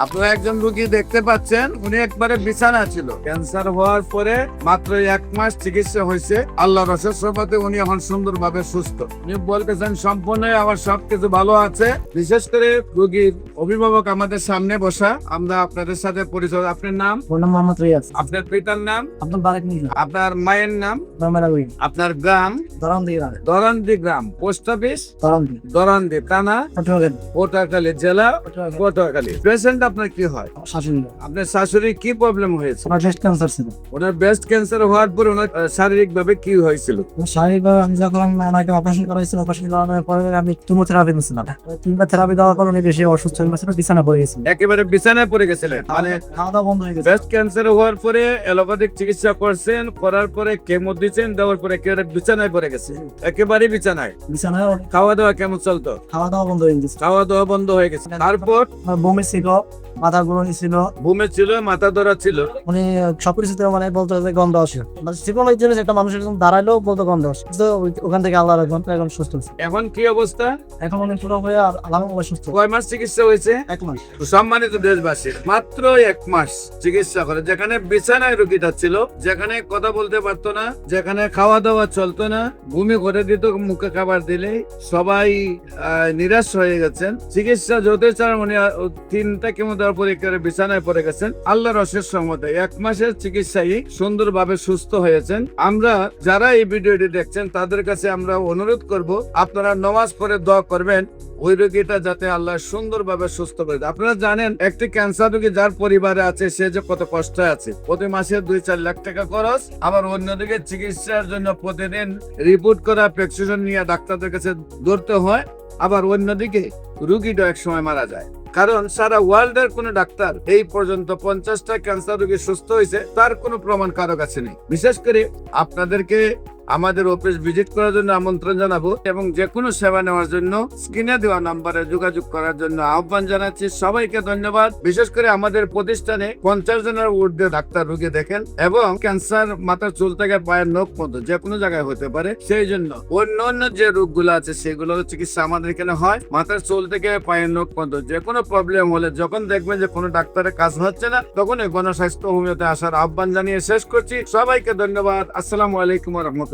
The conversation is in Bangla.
আপনারা একজন রোগী দেখতে পাচ্ছেন, উনি একবারে বিছানা ছিল। ক্যান্সার হওয়ার পরে মাত্র 1 মাস চিকিৎসা হয়েছে। আল্লাহর অশেষ রহমতে উনি এখন সুন্দরভাবে সুস্থ। উনি বলতেছেন সম্পূর্ণ আমার সবকিছু ভালো আছে। বিশেষ করে রোগীর অভিভাবক আমাদের সামনে বসা। আমরা আপনাদের সাথে পরিচয়। আপনার নাম? মোহাম্মদ রিয়াজ। আপনার পিতার নাম? আপনার বারেক মির্জা। আপনার মায়ের নাম? মামারাউই। আপনার গ্রাম? দরামদি। দরান্দি গ্রাম। Post office? দরামদি। দরান্দি থানা? পটুয়াখালী। পটুয়াখালী জেলা? পটুয়াখালী। পেশেন্ট আপনার কি হয়? শাশুড়ি। আপনার শাশুড়ি কি প্রবলেম হয়েছে? আমার ব্রেস্ট ক্যান্সার ছিল। ওনার ব্রেস্ট ক্যান্সার হওয়ার পর ওনার শারীরিক ভাবে কি হয়েছিল? শারীরিকভাবে আমি যখন ওনাকে অপারেশন করাইছিল, অপারেশন করানোর পরে আমি কেমোথেরাপি নিয়েছিলাম। 3বার থেরাপি দেওয়ার পর উনি বেশি অসুস্থ হয়ে গেছিল, বিছানা পড়ে গেছিল। একেবারে বিছানায় পড়ে গেছিলেন? মানে খাওয়া দাওয়া বন্ধ হয়ে গেছে। ব্রেস্ট ক্যান্সার হওয়ার পরে অ্যালোপ্যাথিক চিকিৎসা করছেন, করার পরে কেমো দিয়েছেন, দেওয়ার পরে একেবারে বিছানায় পড়ে গেছে। একেবারে বিছানায়। বিছানায় খাওয়া দাওয়া কেমন চলতো? খাওয়া দাওয়া বন্ধ হয়ে গেছে। খাওয়া দাওয়া বন্ধ হয়ে গেছে। তারপর আমার বমি ছিল, মাথা ঘুরনি ছিল, ঘুমে ছিল, মাথা ধরা ছিল। উনি সবকিছুতে মানে বলতে যে গন্ধ আসে। মানে জীবন ওই জিনিস একটা মানুষের যখন দাঁড়াইলেও বলতে গন্ধ আসে। তো ওখান থেকে আল্লাহ এখন সুস্থ হচ্ছে। এখন কি অবস্থা? এখন উনি পুরো হয়ে আলহামদুলিল্লাহ সুস্থ। কয় মাস চিকিৎসা হয়েছে? 1 মাস। সম্মানিত দেশবাসী, মাত্র 1 মাস চিকিৎসা করে, যেখানে বিছানায় রোগীটা ছিল, যেখানে কথা বলতে পারতো না, যেখানে খাওয়া দাওয়া চলতো না, বমি করে দিত মুখে খাবার দিলেই, সবাই নিরাশ হয়ে গেছেন। চিকিৎসা যতই চান উনি 3টা কেমো দেওয়ার পরে একেবারে বিছানায় পড়ে গেছেন। আল্লাহর অশেষ রহমতে 1 মাসের চিকিৎসায় সুন্দরভাবে সুস্থ হয়েছেন। আমরা যারা এই ভিডিওটি দেখছেন তাদের কাছে আমরা অনুরোধ করব, আপনারা নামাজ পড়ে দোয়া করবেন ওই রোগীটা যাতে আল্লাহ সুন্দরভাবে সুস্থ করে দেয়। আপনারা জানেন একটি ক্যান্সার রোগী যার পরিবারে আছে সে যে কত কষ্ট আছে। প্রতি মাসে 2-4 লাখ টাকা খরচ, আবার অন্যদিকে চিকিৎসার জন্য প্রতিদিন রিপোর্ট করা, প্রেসক্রিপশন নিয়ে ডাক্তারদের কাছে দৌড়তে হয়। আবার অন্যদিকে রোগীটা এক সময় মারা যায়। কারণ সারা ওয়ার্ল্ডের কোন ডাক্তার এই পর্যন্ত 50টা ক্যান্সার রোগী সুস্থ হয়েছে তার কোনো প্রমাণ কারো কাছে নেই। বিশেষ করে আপনাদেরকে আমাদের অফিস ভিজিট করার জন্য আমন্ত্রণ জানাবো এবং যে কোনো সেবা নেওয়ার জন্য স্ক্রিনে দেওয়া নাম্বারে যোগাযোগ করার জন্য আহ্বান জানাচ্ছি। সবাইকে ধন্যবাদ। বিশেষ করে আমাদের প্রতিষ্ঠানে 50 জনের ঊর্ধ্বে ডাক্তার রোগী দেখেন এবং ক্যান্সার মাথার চুল থেকে পায়ের নখ পর্যন্ত যে কোনো জায়গায় হতে পারে। সেই জন্য অন্য যে রোগগুলো আছে সেগুলোর চিকিৎসা আমাদের এখানে হয়। মাথার চুল থেকে পায়ের নখ পর্যন্ত যে কোনো প্রবলেম হলে যখন দেখবেন যে কোনো ডাক্তারের কাজ হচ্ছে না, তখন এই গণস্বাস্থ্য হোমিওতে আসার আহ্বান জানিয়ে শেষ করছি। সবাইকে ধন্যবাদ। আসসালামু আলাইকুম ওয়া রাহমাতুল্লাহি।